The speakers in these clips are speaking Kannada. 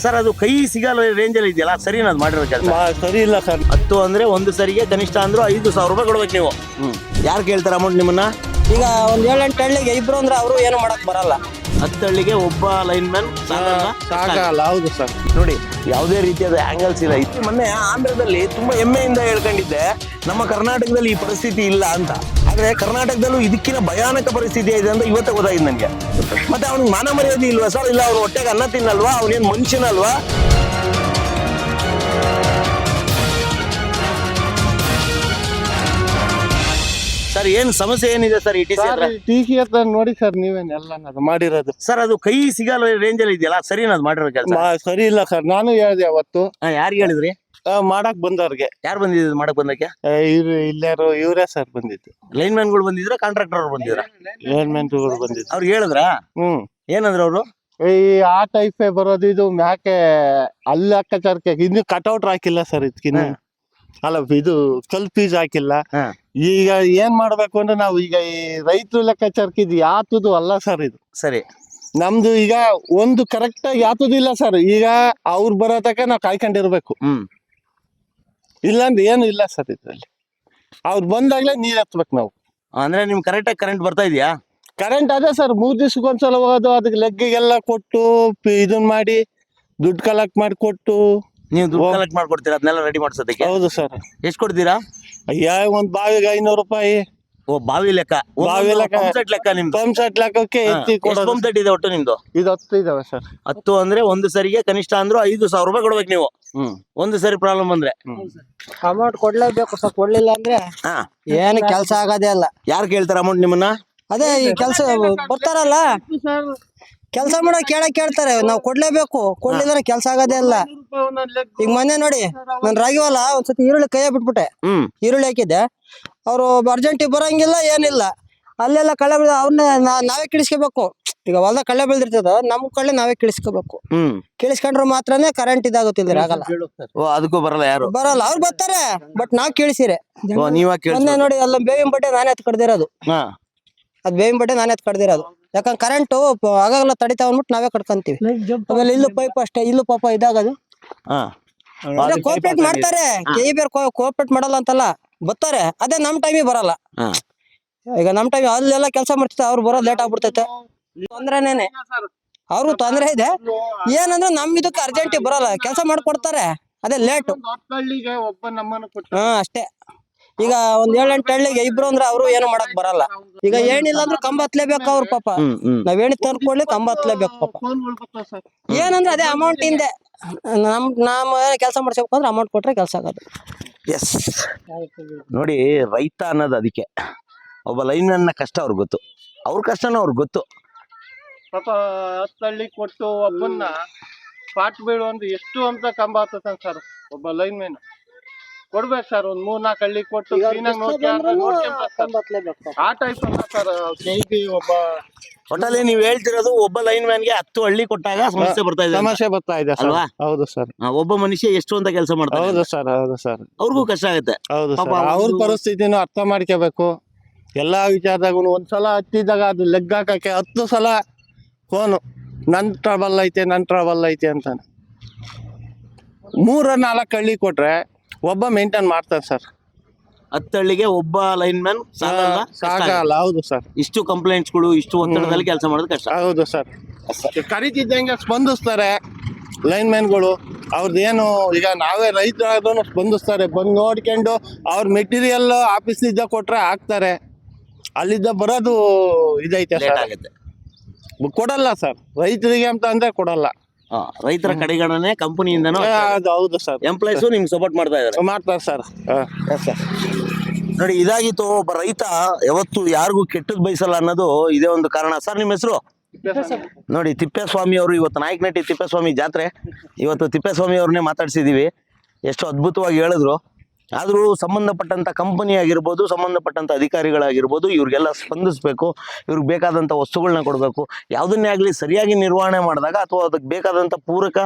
ಸರ್ ಅದು ಕೈ ಸಿಗಲ್ಲ ರೇಂಜ್ ಅಲ್ಲಿ ಇದೆಯಲ್ಲ ಸರಿನಾ ಅದು ಮಾಡಿರೋ ಕೆಲಸ? ಸರಿ ಇಲ್ಲ ಸರ್. 10 ಅಂದ್ರೆ ಒಂದು ಸರಿಗೆ ಕನಿಷ್ಠ ಅಂದ್ರೂ 5,000 ರೂಪಾಯಿ ಕೊಡ್ಬೇಕು ನೀವು. ಯಾರು ಕೇಳ್ತಾರೆ ಅಮೌಂಟ್ ನಿಮ್ಮನ್ನ? ಈಗ ಒಂದ್ 7-8 ಹಳ್ಳಿಗೆ ಇಬ್ರು ಅಂದ್ರೆ ಅವರು ಏನು ಮಾಡಕ್ ಬರಲ್ಲ. 10 ಹಳ್ಳಿಗೆ ಒಬ್ಬ ಲೈನ್ ಮ್ಯಾನ್ ಸಾಕಲ್ಲ. ಹೌದು ಸರ್. ನೋಡಿ ಯಾವುದೇ ರೀತಿಯಾದ ಆಂಗಲ್ಸ್ ಇಲ್ಲ. ಮೊನ್ನೆ ಆಂಧ್ರದಲ್ಲಿ ತುಂಬಾ ಹೆಮ್ಮೆಯಿಂದ ಹೇಳ್ಕೊಂಡಿದ್ದೆ ನಮ್ಮ ಕರ್ನಾಟಕದಲ್ಲಿ ಈ ಪರಿಸ್ಥಿತಿ ಇಲ್ಲ ಅಂತ. ಆದ್ರೆ ಕರ್ನಾಟಕದಲ್ಲೂ ಇದಕ್ಕಿಂತ ಭಯಾನಕ ಪರಿಸ್ಥಿತಿ ಇದೆ ಅಂತ ಇವತ್ತೇ ಗೊತ್ತಾಗಿದೆ ನನಗೆ. ಮತ್ತೆ ಅವ್ನಿಗೆ ಮಾನ ಮರ್ಯಾದೆ ಇಲ್ವಾ ಸರ್? ಇಲ್ಲ ಅವ್ರ ಹೊಟ್ಟೆಗೆ ಅನ್ನ ತಿನ್ನಲ್ವಾ? ಅವನೇನ್ ಮನುಷ್ಯನಲ್ವಾ? ಸರ್ ಏನ್ ಸಮಸ್ಯೆ ಏನಿದೆ ಸರ್ ಈ ಟಿಸಿ ಹತ್ರ ನೋಡಿ ಸರ್, ನೀವೇನೆಲ್ಲ ಮಾಡಿರೋದು ಸರ್ ಅದು ಕೈ ಸಿಗಲ್ಲ ರೇಂಜ್ ಅಲ್ಲಿ ಇದೆಯಲ್ಲ ಸರಿನಾ ಅದು ಮಾಡಿರೋ ಕೆಲಸ? ಸರಿ ಇಲ್ಲ ಸರ್. ನಾನು ಹೇಳಿದೆ ಅವತ್ತು. ಯಾರಿಗೆ ಹೇಳಿದ್ರಿ? ಮಾಡಕ್ ಬಂದವ್ರಿಗೆ. ಯಾರು ಬಂದಿದ್ರು ಮಾಡಕ್ ಬಂದಕ್ಕೆ? ಇಲ್ಲಾರು ಇವರೇ ಸರ್ ಬಂದಿದ್ದು. ಲೈನ್ ಮ್ಯಾನ್ ಗಳು ಬಂದಿದ್ರ ಕಾಂಟ್ರಾಕ್ಟರ್ ಅವ್ರು ಬಂದಿದ್ರ? ಲೈನ್ ಮ್ಯಾನ್ ಬಂದಿದ್ದು. ಅವ್ರಿಗೆ ಹೇಳಿದ್ರ? ಏನಂದ್ರ ಅವರು? ಈ ಆ ಟೈಪೇ ಬರೋದು ಇದು. ಮ್ಯಾಕೆ ಅಲ್ಲಿ ಲೆಕ್ಕಾಚಾರಕ್ಕೆ ಇನ್ನು ಕಟ್ಔಟ್ ಹಾಕಿಲ್ಲ ಸರ್. ಇದಕ್ಕಿನ್ನ ಅಲ್ಲ, ಇದು ಕಲ್ ಪೀಸ್ ಹಾಕಿಲ್ಲ. ಈಗ ಏನ್ ಮಾಡ್ಬೇಕು ಅಂದ್ರೆ ನಾವು ಈಗ ಈ ರೈತರು ಲೆಕ್ಕಾಚಾರಕ್ಕೆ ಇದು ಯಾತದು ಅಲ್ಲ ಸರ್. ಇದು ಸರಿ ನಮ್ದು ಈಗ ಒಂದು ಕರೆಕ್ಟ್ ಆಗಿ ಯಾತದಿಲ್ಲ ಸರ್. ಈಗ ಅವ್ರು ಬರೋ ತನಕ ನಾವು ಕಾಯ್ಕೊಂಡಿರ್ಬೇಕು. ಇಲ್ಲಾಂದ್ರೆ ಏನು ಇಲ್ಲ ಸರ್ ಇದ್ರಲ್ಲಿ. ಅವ್ರು ಬಂದಾಗ್ಲೇ ನೀರ್ ಎತ್ಬೇಕು ನಾವು. ಅಂದ್ರೆ ನಿಮ್ ಕರೆಕ್ಟ್ ಆಗಿ ಕರೆಂಟ್ ಬರ್ತಾ ಇದೆಯಾ? ಕರೆಂಟ್ ಅದೇ ಸರ್, 3 ದಿವ್ಸಕ್ಕೆ ಒಂದ್ಸಲ ಹೋಗೋದು. ಅದಕ್ಕೆ ಲೆಗ್ಗೆಲ್ಲ ಕೊಟ್ಟು ಇದನ್ ಮಾಡಿ ದುಡ್ಡು ಕಲೆಕ್ಟ್ ಮಾಡಿ ಕೊಟ್ಟು. ನೀವು ದುಡ್ಡು ಕಲೆಕ್ಟ್ ಮಾಡ್ಕೊಡ್ತೀರಾ ಅದನ್ನೆಲ್ಲ ರೆಡಿ ಮಾಡ್ಸೋದಕ್ಕೆ? ಹೌದು ಸರ್. ಎಷ್ಟು ಕೊಡ್ತೀರಾ? ಒಂದ್ ಬಾವಿಗೆ 500 ರೂಪಾಯಿ. ಓ, ಬಾವಿ ಲೆಕ್ಕ? ಬಾವಿ ಲೆಕ್ಕ, ಲೆಕ್ಕ ನಿಮ್ದು? ಪಂಪ್ ಸೆಟ್ ಲೆಕ್ಕಕ್ಕೆ ಎತ್ತಿ ಕೊಡೋದು. ಪಂಪ್ ಸೆಟ್ ಇದೆ ಒಟ್ಟು ನಿಮ್ದು? ಇದು 10 ಇದಾವೆ ಸರ್. 10 ಅಂದ್ರೆ ಒಂದು ಸರಿಗೆ ಕನಿಷ್ಠ ಅಂದ್ರೂ 5,000 ರೂಪಾಯಿ ಕೊಡ್ಬೇಕು ನೀವು. ಒಂದು ಸರಿ ಪ್ರಾಬ್ಲಮ್ ಬಂದ್ರೆ ಅಮೌಂಟ್ ಕೊಡ್ಲೇಬೇಕು ಸರ್. ಕೊಡ್ಲಿಲ್ಲ ಅಂದ್ರೆ ಏನು ಕೆಲಸ ಆಗೋದೇ ಅಲ್ಲ. ಯಾರು ಕೇಳ್ತಾರೆ ಅಮೌಂಟ್ ನಿಮ್ಮನ್ನ? ಅದೇ ಈ ಕೆಲಸ ಬರ್ತಾರಲ್ಲ, ಕೆಲಸ ಮಾಡೋ ಕೇಳ್ತಾರೆ. ನಾವು ಕೊಡ್ಲೇಬೇಕು. ಕೊಡ್ಲಿಲ್ಲ ಕೆಲಸ ಆಗೋದೇ ಇಲ್ಲ. ಈಗ ಮೊನ್ನೆ ನೋಡಿ, ನಾನು ರಾಗಿವಲ್ಲ ಒಂದ್ಸತಿ ಈರುಳ್ಳಿ ಕೈಯ ಬಿಟ್ಬಿಟ್ಟೆ. ಈರುಳ್ಳಿ ಹಾಕಿದ್ದೆ. ಅವರು ಅರ್ಜೆಂಟಿಗೆ ಬರಂಗಿಲ್ಲ, ಏನಿಲ್ಲ. ಅಲ್ಲೆಲ್ಲ ಕಳೆ ಬೆಳೆದ ಅವ್ರನ್ನ ನಾವೇ ಕಿಳಿಸ್ಕೋಬೇಕು. ಈಗ ಹೊಲ್ದಾಗ ಕಳೆ ಬೆಳೆದಿರ್ತದ, ನಮ್ ಕಳೆ ನಾವೇ ಕಿಳಿಸ್ಕೋಬೇಕು. ಕಿಳಿಸ್ಕೊಂಡ್ರೆ ಮಾತ್ರನೇ ಕರೆಂಟ್ ಇದಾಗುತ್ತಿಲ್ಲ. ಆಗಲ್ಲ. ಅದಕ್ಕೂ ಬರಲ್ಲ ಯಾರು? ಬರಲ್ಲ. ಅವ್ರು ಬರ್ತಾರೆ, ಬಟ್ ನಾವ್ ಕೇಳಿಸಿರೆ. ಮೊನ್ನೆ ನೋಡಿ ಅಲ್ಲ ಬೇವಿನ ಬಟ್ಟೆ ನಾನೇ ಎತ್ ಕಡ್ದಿರೋದು. ಅದ್ ಬೇವಿನ ಬಟ್ಟೆ ನಾನೇ ಎತ್ ಕಡ್ದಿರೋದು. ಯಾಕಂದ್ರೆ ಕರೆಂಟ್ ಆಗಾಗಲ್ಲ ತಡಿತಾವ ಅಂದ್ಬಿಟ್ಟು ನಾವೇ ಕಟ್ಕೊಂತೀವಿ. ಆಮೇಲೆ ಇಲ್ಲೂ ಪೈಪ್ ಅಷ್ಟೇ. ಇಲ್ಲೂ ಪಾಪ ಇದಾಗದು. ಕೋಆಪರೇಟ್ ಮಾಡ್ತಾರೆ. ಬೇರೆ ಕೋಆಪರೇಟ್ ಮಾಡಲ್ಲ ಅಂತಲ್ಲ, ಬರ್ತಾರೆ. ಅದೇ ನಮ್ ಟೈಮಿಗೆ ಬರಲ್ಲ. ಈಗ ನಮ್ ಟೈಮ್ ಅಲ್ಲೆಲ್ಲ ಕೆಲಸ ಮಾಡ್ತಿರ್ತಾರೆ, ಅವ್ರು ಬರೋದು ಲೇಟ್ ಆಗ್ಬಿಡ್ತೈತೆ. ತೊಂದ್ರೆನೇನೆ, ಅವ್ರಿಗೂ ತೊಂದ್ರೆ ಇದೆ. ಏನಂದ್ರೆ ನಮ್ ಇದಕ್ಕೆ ಅರ್ಜೆಂಟಿಗೆ ಬರಲ್ಲ, ಕೆಲಸ ಮಾಡ್ಕೊಡ್ತಾರೆ. ಅದೇ ಲೇಟು. ಅಷ್ಟೇ. ಈಗ ಒಂದ್ 7-8 ಹಳ್ಳಿಗೆ ಇಬ್ರು ಅಂದ್ರೆ ಅವರು ಏನು ಮಾಡಕ್ ಬರಲ್ಲ. ಈಗ ಏನಿಲ್ಲ ಅಂದ್ರೆ ಕಂಬ ಹತ್ಲೇಬೇಕು ಅವ್ರು ಪಾಪ. ನಾವ್ ಏಣಿ ತಂದ್ಕೊಡ್ಲಿ ಕಂಬ ಹತ್ಲೇಬೇಕು ಪಾಪ. ಏನಂದ್ರೆ ಅದೇ ಅಮೌಂಟ್ ಹಿಂದೆ ನಮ್ಮ ಕೆಲಸ ಮಾಡ್ಸ್ಬೇಕು ಅಂದ್ರೆ ಅಮೌಂಟ್ ಕೊಟ್ರೆ ಕೆಲಸ ಆಗೋದು. ಎಸ್, ನೋಡಿ ರೈತ ಅನ್ನೋದು ಅದಕ್ಕೆ ಒಬ್ಬ ಲೈನ್ ಮ್ಯಾನ್ ಕಷ್ಟ ಅವ್ರಿಗೆ ಗೊತ್ತು, ಅವ್ರ ಕಷ್ಟನೂ ಅವ್ರಿಗೆ ಗೊತ್ತು. ಪಾಪ 10 ಹಳ್ಳಿ ಕೊಟ್ಟು ಒಬ್ಬನ್ನ ಪಾಟ್ ಬೀಳು ಅಂದ್ರೆ ಎಷ್ಟು ಅಂತ ಕಂಬ ಹತ್ತ ಸರ್. ಒಬ್ಬ ಲೈನ್ ಮ್ಯಾನ್ ಕೊಡ್ಬೇಕು ಸರ್. ಒಂದ್ 3-4 ಹಳ್ಳಿ ಕೊಟ್ಟು ಆ ಟೈಪ್ ಅಂತ ಸರ್. ಒಬ್ಬ ಒಟ್ಟಲ್ಲಿ ನೀವ್ ಹೇಳ್ತಿರೋದು ಒಬ್ಬ ಲೈನ್ ಮ್ಯಾನ್ಗೆ 10 ಹಳ್ಳಿ ಕೊಟ್ಟಾಗ ಸಮಸ್ಯೆ ಬರ್ತಾ ಇದೆ. ಸಮಸ್ಯೆ ಬರ್ತಾ ಇದೆ ಅಲ್ವಾ? ಹೌದು ಸರ್. ಒಬ್ಬ ಮನುಷ್ಯ ಎಷ್ಟು ಅಂತ ಕೆಲಸ ಮಾಡ್ತಾರೆ. ಹೌದು ಸರ್. ಹೌದು ಸರ್. ಅವ್ರಿಗೂ ಕಷ್ಟ ಆಗುತ್ತೆ. ಹೌದು ಸರ್. ಅವ್ರ ಪರಿಸ್ಥಿತಿನೂ ಅರ್ಥ ಮಾಡ್ಕೋಬೇಕು. ಎಲ್ಲಾ ವಿಚಾರದಾಗ ಒಂದ್ಸಲ ಹತ್ತಿದಾಗ ಅದು ಲೆಗ್ ಹಾಕಕ್ಕೆ 10 ಸಲ ಫೋನು, ನನ್ ಟ್ರಬಲ್ ಐತೆ ಅಂತಾನೆ. 3-4 ಹಳ್ಳಿ ಕೊಟ್ರೆ ಒಬ್ಬ ಮೇಂಟೈನ್ ಮಾಡ್ತಾರೆ ಸರ್. 10 ಹಳ್ಳಿಗೆ ಒಬ್ಬ ಲೈನ್ ಮ್ಯಾನ್ ಸಾಕಲ್ಲ. ಹೌದು ಸರ್. ಇಷ್ಟು ಕಂಪ್ಲೇಂಟ್ಸ್ಗಳು, ಇಷ್ಟು ಒತ್ತಡದಲ್ಲಿ ಕೆಲಸ ಮಾಡೋದು ಕಷ್ಟ. ಹೌದು ಸರ್. ಕರಿತಿದ್ದಂಗೆ ಸ್ಪಂದಿಸ್ತಾರೆ ಲೈನ್ ಮ್ಯಾನ್ಗಳು. ಅವ್ರದ್ದೇನು ಈಗ ನಾವೇ ರೈತರಾದ್ರೂ ಸ್ಪಂದಿಸ್ತಾರೆ. ಬಂದು ನೋಡ್ಕೊಂಡು ಅವ್ರ ಮೆಟೀರಿಯಲ್ ಆಫೀಸ್ನಿಂದ ಕೊಟ್ರೆ ಹಾಕ್ತಾರೆ. ಅಲ್ಲಿದ್ದ ಬರೋದು ಇದೈತೆ ಸರ್. ಕೊಡಲ್ಲ ಸರ್ ರೈತರಿಗೆ ಅಂತ ಅಂದ್ರೆ ಕೊಡಲ್ಲ. ರೈತರ ಕಡೆಗಣನೆ ಕಂಪನಿಯಿಂದನೂ. ಹೌದು ಸರ್. ಎಂಪ್ಲಾಯ್ಸು ನಿಮ್ಗೆ ಸಪೋರ್ಟ್ ಮಾಡ್ತಾರೆ ಸರ್. ನೋಡಿ, ಇದಾಗಿತ್ತು. ಒಬ್ಬ ರೈತ ಯಾವತ್ತು ಯಾರಿಗೂ ಕೆಟ್ಟದ್ ಬಯಸಲ್ಲ ಅನ್ನೋದು ಇದೇ ಒಂದು ಕಾರಣ. ಸರ್ ನಿಮ್ಮ ಹೆಸರು? ನೋಡಿ, ತಿಪ್ಪೇಸ್ವಾಮಿ ಅವರು ಇವತ್ತು ನಾಯಕನಹಟ್ಟಿ ತಿಪ್ಪೇಸ್ವಾಮಿ ಜಾತ್ರೆ. ಇವತ್ತು ತಿಪ್ಪೇಸ್ವಾಮಿ ಅವ್ರನ್ನೇ ಮಾತಾಡ್ಸಿದೀವಿ. ಎಷ್ಟು ಅದ್ಭುತವಾಗಿ ಹೇಳಿದ್ರು. ಆದರೂ ಸಂಬಂಧಪಟ್ಟಂಥ ಕಂಪನಿ ಆಗಿರ್ಬೋದು, ಸಂಬಂಧಪಟ್ಟಂಥ ಅಧಿಕಾರಿಗಳಾಗಿರ್ಬೋದು, ಇವ್ರಿಗೆಲ್ಲ ಸ್ಪಂದಿಸಬೇಕು. ಇವ್ರಿಗೆ ಬೇಕಾದಂಥ ವಸ್ತುಗಳನ್ನ ಕೊಡಬೇಕು. ಯಾವುದನ್ನೇ ಆಗಲಿ ಸರಿಯಾಗಿ ನಿರ್ವಹಣೆ ಮಾಡಿದಾಗ ಅಥವಾ ಅದಕ್ಕೆ ಬೇಕಾದಂಥ ಪೂರಕ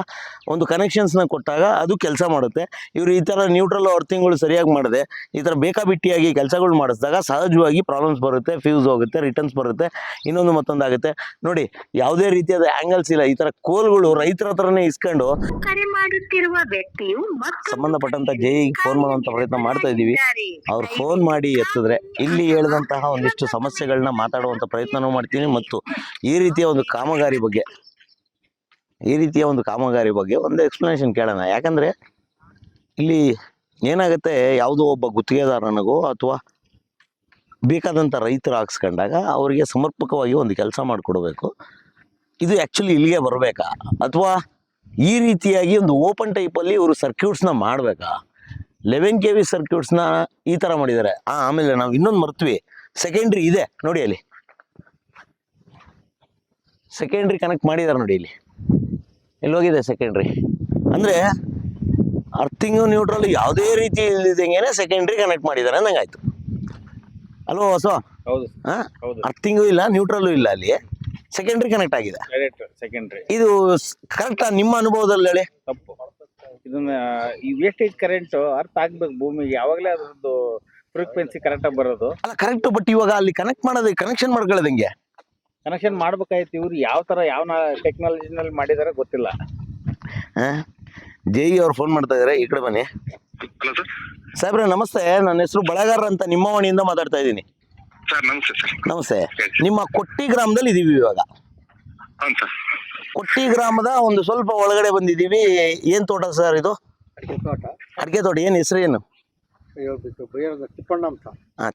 ಒಂದು ಕನೆಕ್ಷನ್ಸ್ನ ಕೊಟ್ಟಾಗ ಅದು ಕೆಲಸ ಮಾಡುತ್ತೆ. ಇವರು ಈ ಥರ ನ್ಯೂಟ್ರಲ್ ಅರ್ಥಿಂಗ್ಗಳು ಸರಿಯಾಗಿ ಮಾಡಿದೆ ಈ ಥರ ಬೇಕಾಬಿಟ್ಟಿಯಾಗಿ ಕೆಲಸಗಳು ಮಾಡಿಸಿದಾಗ ಸಹಜವಾಗಿ ಪ್ರಾಬ್ಲಮ್ಸ್ ಬರುತ್ತೆ, ಫ್ಯೂಸ್ ಹೋಗುತ್ತೆ, ರಿಟರ್ನ್ಸ್ ಬರುತ್ತೆ, ಇನ್ನೊಂದು ಮತ್ತೊಂದು ಆಗುತ್ತೆ. ನೋಡಿ, ಯಾವುದೇ ರೀತಿಯಾದ ಆ್ಯಂಗಲ್ಸ್ ಇಲ್ಲ. ಈ ಥರ ಕೋಲ್ಗಳು ರೈತರ ಹತ್ರನೇ ಇಸ್ಕೊಂಡು ಕರೆ ಮಾಡುತ್ತಿರುವ ವ್ಯಕ್ತಿಯು ಸಂಬಂಧಪಟ್ಟಂತ ಜೆಇ ಫೋನ್ ಮಾಡುವಂತ ಪ್ರಯತ್ನ ಮಾಡ್ತಾ ಇದ್ದೀವಿ. ಅವ್ರು ಫೋನ್ ಮಾಡಿ ಎತ್ತಿದ್ರೆ ಇಲ್ಲಿ ಹೇಳಿದಂತಹ ಒಂದಿಷ್ಟು ಸಮಸ್ಯೆಗಳನ್ನ ಮಾತಾಡುವಂತ ಪ್ರಯತ್ನನೂ ಮಾಡ್ತೀನಿ ಮತ್ತು ಈ ರೀತಿಯ ಒಂದು ಕಾಮಗಾರಿ ಬಗ್ಗೆ ಒಂದು ಎಕ್ಸ್ಪ್ಲನೇಷನ್ ಕೇಳೋಣ. ಯಾಕಂದ್ರೆ ಇಲ್ಲಿ ಏನಾಗುತ್ತೆ, ಯಾವುದೋ ಒಬ್ಬ ಗುತ್ತಿಗೆದಾರನಿಗೋ ಅಥವಾ ಬೇಕಾದಂಥ ರೈತರು ಹಾಕ್ಸ್ಕೊಂಡಾಗ ಅವರಿಗೆ ಸಮರ್ಪಕವಾಗಿ ಒಂದು ಕೆಲಸ ಮಾಡಿಕೊಡ್ಬೇಕು. ಇದು ಆ್ಯಕ್ಚುಲಿ ಇಲ್ಲಿಗೆ ಬರಬೇಕಾ ಅಥವಾ ಈ ರೀತಿಯಾಗಿ ಒಂದು ಓಪನ್ ಟೈಪಲ್ಲಿ ಇವರು ಸರ್ಕ್ಯೂಟ್ಸ್ನ ಮಾಡಬೇಕಾ? 11 kV ಸರ್ಕ್ಯೂಟ್ಸ್ನ ಈ ಥರ ಮಾಡಿದ್ದಾರೆ. ಆಮೇಲೆ ನಾವು ಇನ್ನೊಂದು ಮರ್ತ್ವಿ, ಸೆಕೆಂಡ್ರಿ ಇದೆ ನೋಡಿ, ಅಲ್ಲಿ ಸೆಕೆಂಡ್ರಿ ಕನೆಕ್ಟ್ ಮಾಡಿದ್ದಾರೆ ನೋಡಿ. ಹೋಗಿದೆ ಸೆಕೆಂಡ್ರಿ. ಅಂದರೆ ಅರ್ಥಿಂಗು ನ್ಯೂಟ್ರಲ್ ಯಾವುದೇ ರೀತಿ ಇಲ್ದಿದಂಗೆ ಸೆಕೆಂಡ್ರಿ ಕನೆಕ್ಟ್ ಮಾಡಿದ್ದಾರೆ ಅಂದಂಗಾಯ್ತು ಅಲ್ವಾ ಹೊಸ? ಹೌದು. ಅರ್ಥಿಂಗು ಇಲ್ಲ, ನ್ಯೂಟ್ರಲ್ಲು ಇಲ್ಲ, ಅಲ್ಲಿ ಸೆಕೆಂಡ್ರಿ ಕನೆಕ್ಟ್ ಆಗಿದೆ. ಸೆಕೆಂಡ್ರಿ ಇದು ಕರೆಕ್ಟಾ ನಿಮ್ಮ ಅನುಭವದಲ್ಲಿ ಹೇಳಿ? ತಪ್ಪು. ಇದನ್ನ ಈ ವೇಸ್ಟೇಜ್ ಕರೆಂಟ್ ಅರ್ಥ ಆಗ್ಬೇಕು ಭೂಮಿಗೆ, ಯಾವಾಗಲೇ ಅದ್ರದ್ದು ಫ್ರೀಕ್ವೆನ್ಸಿ ಕರೆಕ್ಟ್ ಆಗಿ ಬರೋದು. ಅಲ್ಲ ಕರೆಕ್ಟ್, ಬಟ್ ಇವಾಗ ಅಲ್ಲಿ ಕನೆಕ್ಟ್ ಮಾಡೋದು, ಕನೆಕ್ಷನ್ ಮಾಡ್ಕೊಳ್ಳೋದಂಗೆ ಕನೆಕ್ಷನ್ ಮಾಡ್ಬೇಕಾಯ್ತು. ಇವ್ರು ಯಾವ ತರ ಯಾವ ಟೆಕ್ನಾಲಜಿನಲ್ಲಿ ಮಾಡಿದಾರೆ ಗೊತ್ತಿಲ್ಲ. ಜೆಇ ಅವ್ರು ಫೋನ್ ಮಾಡ್ತಾ ಇದಾರೆ, ಈ ಕಡೆ ಬನ್ನಿ. ಸಾಹೇಬ್ರೆ ನಮಸ್ತೆ, ನನ್ನ ಹೆಸರು ಬಳಗಾರ ಅಂತ ನಿಮ್ಮ ವಾಣಿಯಿಂದ ಮಾತಾಡ್ತಾ ಇದ್ದೀನಿ. ಸರ್ ನಮಸ್ತೆ ಸರ್. ನಮಸ್ತೆ. ನಿಮ್ಮ ಕೊಟ್ಟಿ ಗ್ರಾಮದಲ್ಲಿ ಇದೀವಿ ಇವಾಗ. ಹೌದು ಸರ್. ಕೊಟ್ಟಿ ಗ್ರಾಮದ ಒಂದು ಸ್ವಲ್ಪ ಒಳಗಡೆ ಬಂದಿದ್ದೀವಿ. ಏನ್ ತೋಟ ಸರ್ ಇದು? ಅಡಿಕೆ ತೋಟ. ಏನ್ ಹೆಸರು ಏನು? ತಿಪ್ಪಣ್ಣ ಅಂತ.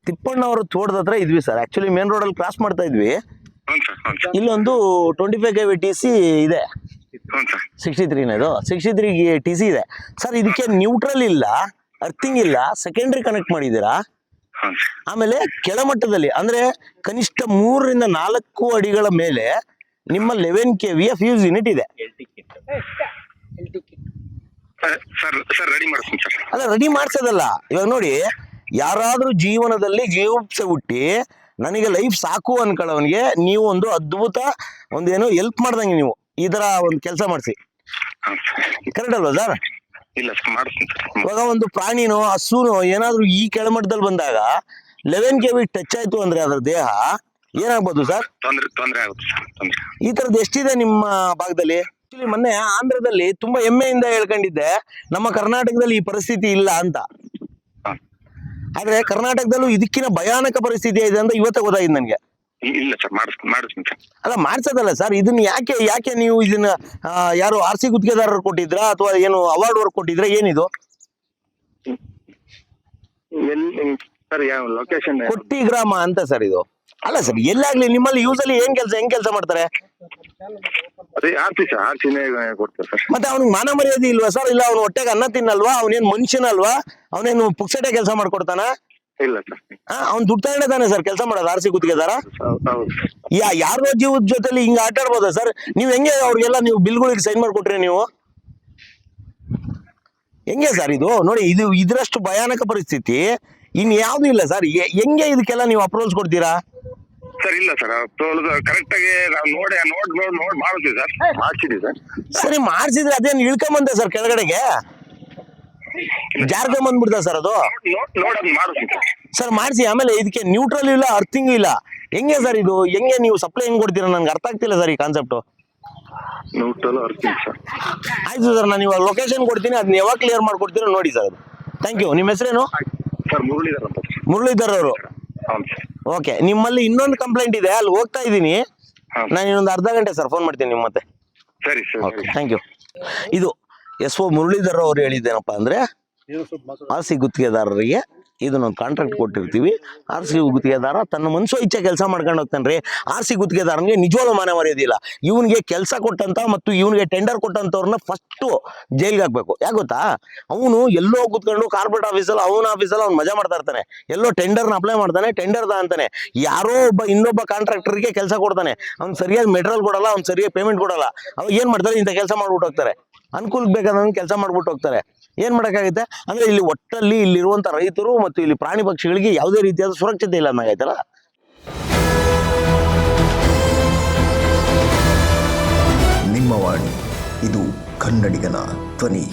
ತಿಪ್ಪಣ್ಣ ಅವರು ತೋಟದ ಹತ್ರ ಇದ್ವಿ ಸರ್. ಆಕ್ಚುಲಿ ಮೇನ್ ರೋಡ್ ಅಲ್ಲಿ ಕ್ರಾಸ್ ಮಾಡ್ತಾ ಇದ್ವಿ. ಹೌದು ಸರ್. ಹೌದು ಸರ್. ಇಲ್ಲೊಂದು 25 kV TC ಇದೆ. ಹೌದು ಸರ್. 63 ಇದು 63 TC ಇದೆ ಸರ್. ಇದಕ್ಕೆ ನ್ಯೂಟ್ರಲ್ ಇಲ್ಲ, ಅರ್ಥಿಂಗ್ ಇಲ್ಲ, ಸೆಕೆಂಡ್ರಿ ಕನೆಕ್ಟ್ ಮಾಡಿದ್ದೀರಾ. ಹೌದು ಸರ್. ಆಮೇಲೆ ಕೆಳಮಟ್ಟದಲ್ಲಿ ಅಂದ್ರೆ ಕನಿಷ್ಠ 3 ರಿಂದ 4 ಅಡಿಗಳ ಮೇಲೆ ನಿಮ್ಮ 11 kV ಫ್ಯೂಸ್ ಯೂನಿಟ್ ಇದೆ. ಸರ್ ರೆಡಿ ಮಾಡ್ತೀನಿ ಸರ್. ಅಲ್ಲ ರೆಡಿ ಮಾಡ್ಸೋದಲ್ಲ, ಇವಾಗ ನೋಡಿ, ಯಾರಾದ್ರೂ ಜೀವನದಲ್ಲಿ ಜೀವಪ್ಸೆ ಹುಟ್ಟಿ ನನಗೆ ಲೈಫ್ ಸಾಕು ಅನ್ಕೊಳ್ಳೋವನಿಗೆ ನೀವು ಒಂದು ಅದ್ಭುತ ಒಂದೇನೋ ಹೆಲ್ಪ್ ಮಾಡ್ದಂಗೆ ನೀವು ಈ ತರ ಒಂದು ಕೆಲಸ ಮಾಡಿಸಿ. ಕರೆಕ್ಟ್ ಅಲ್ವಾ ಸರ್? ಇಲ್ಲ ಸರ್, ಮಾಡ್ತೀನಿ ಸರ್. ಇವಾಗ ಒಂದು ಪ್ರಾಣಿನೋ ಹಸುನೋ ಏನಾದ್ರೂ ಈ ಕೆಳಮಟ್ಟದಲ್ಲಿ ಬಂದಾಗ 11 kV ಟಚ್ ಆಯ್ತು ಅಂದ್ರೆ ಅದರ ದೇಹ ಏನಾಗ್ಬೋದು ಸರ್? ತೊಂದರೆ ಆಗುತ್ತೆ ಸರ್. ತೊಂದರೆ. ಈ ತರದ್ದು ಎಷ್ಟಿದೆ ನಿಮ್ಮ ಭಾಗದಲ್ಲಿ? ಆಕ್ಚುಲಿ ಮೊನ್ನೆ ಆಂಧ್ರದಲ್ಲಿ ತುಂಬಾ ಹೆಮ್ಮೆಯಿಂದ ಹೇಳ್ಕೊಂಡಿದ್ದೆ ನಮ್ಮ ಕರ್ನಾಟಕದಲ್ಲಿ ಈ ಪರಿಸ್ಥಿತಿ ಇಲ್ಲ ಅಂತ. ಆದ್ರೆ ಕರ್ನಾಟಕದಲ್ಲೂ ಇದಕ್ಕಿನ ಭಯಾನಕ ಪರಿಸ್ಥಿತಿ ಇದೆ ಅಂತ ಇವತ್ತೇ ಗೊತ್ತಾಗಿದೆ ನನಗೆ. ಇಲ್ಲ ಸರ್, ಮಾಡಿಸ್ತೀನಿ ಸರ್. ಅಲ್ಲ ಮಾಡ್ಸೋದಲ್ಲ ಸರ್, ಇದನ್ನ ಯಾಕೆ ನೀವು ಇದನ್ನ ಯಾರು RC ಗುತ್ತಿಗೆದಾರರು ಕೊಟ್ಟಿದ್ರಾ ಅಥವಾ ಏನು ಅವಾರ್ಡ್ ವರ್ಕ್ ಕೊಟ್ಟಿದ್ರಾ? ಏನಿದು? ಎಲ್ಲಿ ಸರ್? ಯಾವ ಲೊಕೇಶನ್? ಕೊಟ್ಟಿ ಗ್ರಾಮ ಅಂತ ಸರ್ ಇದು. ಅಲ್ಲ ಸರ್, ಎಲ್ಲಾಗ್ಲಿ ನಿಮ್ಮಲ್ಲಿ ಯೂಸಲಿ ಹೆಂಗ್ ಕೆಲಸ ಮಾಡ್ತಾರೆ? ಅದೇ ಆರ್ಸಿನೇ ಕೊಡ್ತಾರೆ ಸರ್. ಮತ್ತೆ ಅವ್ನಿಗೆ ಮಾನ ಮರ್ಯಾದೆ ಇಲ್ವಾ ಸರ್? ಇಲ್ಲ ಅವ್ನು ಹೊಟ್ಟೆಗೆ ಅನ್ನ ತಿನ್ನಲ್ವಾ? ಅವನೇನ್ ಮನುಷ್ಯನಲ್ವಾ? ಅವನೇನು ಪುಕ್ಸಟೆ ಕೆಲಸ ಮಾಡ್ಕೊಡ್ತಾನ? ಇಲ್ಲ ಸರ್. ಅವ್ನು ದುಡ್ಡು ತಗೊಂಡೆ ತಾನೆ ಸರ್ ಕೆಲಸ ಮಾಡೋದು RC ಗುತ್ತಿಗೆದಾರ? ಹೌದು. ಯಾರೋ ಜೀವದ ಜೊತೆಲಿ ಹಿಂಗ ಆಟ ಆಡ್ಬೋದಾ ಸರ್? ನೀವ್ ಹೆಂಗೆ ಅವ್ರಿಗೆಲ್ಲ ನೀವು ಬಿಲ್ಗಳಿಗೆ ಸೈನ್ ಮಾಡ್ಕೊಟ್ರಿ ನೀವು? ಹೆಂಗೆ ಸರ್ ಇದು? ನೋಡಿ, ಇದು ಇದ್ರಷ್ಟು ಭಯಾನಕ ಪರಿಸ್ಥಿತಿ ಇನ್ ಯಾವ್ದು ಇಲ್ಲ ಸರ್. ಹೆಂಗೆ ಇದಕ್ಕೆಲ್ಲ ನೀವು ಅಪ್ರೋಚ್ ಕೊಡ್ತೀರಾ ಸರ್? ಇಲ್ಲ ಸರ್, ಕರೆಕ್ಟ್ ಆಗಿ ನಾವು ನೋಡಿ ಮಾಡ್ತೀವಿ ಸರ್. ಮಾಡ್ಸಿದೀವಿ ಸರ್. ಸರಿ, ಮಾಡ್ಸಿದ್ರೆ ಅದೇನು ಇಳ್ಕೊಂಬಂದೆ ಸರ್ ಕೆಳಗಡೆಗೆ? ಜಾರ್ಗೆ ಬಂದ್ಬಿಡ್ತಾ ಸರ್ ಅದು? ನೋಡೋದು ಮಾಡ್ತೀನಿ ಸರ್. ಸರ್ ಮಾಡಿಸಿ. ಆಮೇಲೆ ಇದಕ್ಕೆ ನ್ಯೂಟ್ರಲ್ ಇಲ್ಲ, ಅರ್ಥಿಂಗ್ ಇಲ್ಲ. ಹೆಂಗೆ ಸರ್ ಇದು? ಹೆಂಗೆ ನೀವು ಸಪ್ಲೈ ಹೆಂಗ್ ಕೊಡ್ತೀರಾ? ನನ್ಗೆ ಅರ್ಥ ಆಗ್ತಿಲ್ಲ ಸರ್ ಈ ಕಾನ್ಸೆಪ್ಟ್. ನ್ಯೂಟ್ರಲ್ ಅರ್ತೀನಿ ಸರ್. ಆಯ್ತು ಸರ್, ನಾನು ಇವಾಗ ಲೊಕೇಶನ್ ಕೊಡ್ತೀನಿ, ಅದನ್ನ ಯಾವಾಗ ಕ್ಲಿಯರ್ ಮಾಡ್ಕೊಡ್ತೀರಾ ನೋಡಿ ಸರ್. Thank you. ನಿಮ್ಮ ಹೆಸರೇನು? ಸರ್ ಮುರಳೀಧರ್ ಅಂತ. ಮುರಳೀಧರ್ ಅವರು. ಹೌದು ಸರ್. ಓಕೆ, ನಿಮ್ಮಲ್ಲಿ ಇನ್ನೊಂದು ಕಂಪ್ಲೇಂಟ್ ಇದೆ, ಅಲ್ಲಿ ಹೋಗ್ತಾ ಇದ್ದೀನಿ ನಾನು. ಇನ್ನೊಂದು ಅರ್ಧ ಗಂಟೆ ಸರ್ ಫೋನ್ ಮಾಡ್ತೀನಿ ನಿಮ್ಮ ಮತ್ತೆ. ಸರಿ ಸರ್. Okay, thank you. ಇದು SO ಮುರಳೀಧರ್ ಅವ್ರು ಹೇಳಿದ್ದೇನಪ್ಪ ಅಂದ್ರೆ RC ಗುತ್ತಿಗೆದಾರರಿಗೆ ಇದನ್ನೊಂದು ಕಾಂಟ್ರಾಕ್ಟ್ ಕೊಟ್ಟಿರ್ತೀವಿ. RC ಗುತ್ತಿಗೆದಾರ ತನ್ನ ಮನಸೋ ಇಚ್ಛೆ ಕೆಲಸ ಮಾಡ್ಕೊಂಡು ಹೋಗ್ತಾನ್ರಿ. RC ಗುತ್ತಿಗೆದಾರನಿಗೆ ನಿಜವಾಗ್ಲೂ ಮಾನ ಮರ್ಯಾದಿಲ್ಲ. ಇವನಿಗೆ ಕೆಲಸ ಕೊಟ್ಟಂತ ಮತ್ತು ಇವನಿಗೆ ಟೆಂಡರ್ ಕೊಟ್ಟಂತವ್ರನ್ನ ಫಸ್ಟ್ ಜೈಲ್ಗೆ ಹಾಕ್ಬೇಕು. ಯಾಕೆ ಗೊತ್ತಾ? ಅವನು ಎಲ್ಲೋ ಕೂತ್ಕೊಂಡು ಕಾರ್ಪೊರೇಟ್ ಆಫೀಸಲ್ಲಿ ಅವ್ನು ಮಜಾ ಮಾಡ್ತಾ ಇರ್ತಾನೆ. ಎಲ್ಲೋ ಟೆಂಡರ್ನ ಅಪ್ಲೈ ಮಾಡ್ತಾನೆ, ಟೆಂಡರ್ದ ಅಂತಾನೆ. ಯಾರೋ ಇನ್ನೊಬ್ಬ ಕಾಂಟ್ರಾಕ್ಟರ್ಗೆ ಕೆಲಸ ಕೊಡ್ತಾನೆ. ಅವ್ನು ಸರಿಯಾಗಿ ಮೆಟೀರಿಯಲ್ ಕೊಡಲ್ಲ, ಅವ್ನು ಸರಿಯಾಗಿ ಪೇಮೆಂಟ್ ಕೊಡಲ್ಲ. ಅವಾಗ ಏನ್ ಮಾಡ್ತಾರೆ? ಇಂಥ ಕೆಲಸ ಮಾಡ್ಬಿಟ್ಟು ಹೋಗ್ತಾರೆ. ಅನುಕೂಲಕ್ಕೆ ಬೇಕಾದಂಗೆ ಕೆಲಸ ಮಾಡ್ಬಿಟ್ಟು ಹೋಗ್ತಾರೆ. ಏನ್ ಮಾಡಕ್ಕಾಗುತ್ತೆ ಅಂದ್ರೆ ಇಲ್ಲಿ ಒಟ್ಟಲ್ಲಿ ಇಲ್ಲಿರುವಂತ ರೈತರು ಮತ್ತು ಇಲ್ಲಿ ಪ್ರಾಣಿ ಪಕ್ಷಿಗಳಿಗೆ ಯಾವುದೇ ರೀತಿಯಾದ ಸುರಕ್ಷತೆ ಇಲ್ಲ ಅನ್ನಂಗಾಯ್ತಲ್ಲ. ನಿಮ್ಮ ವಾಣಿ, ಇದು ಕನ್ನಡಿಗನ ಧ್ವನಿ.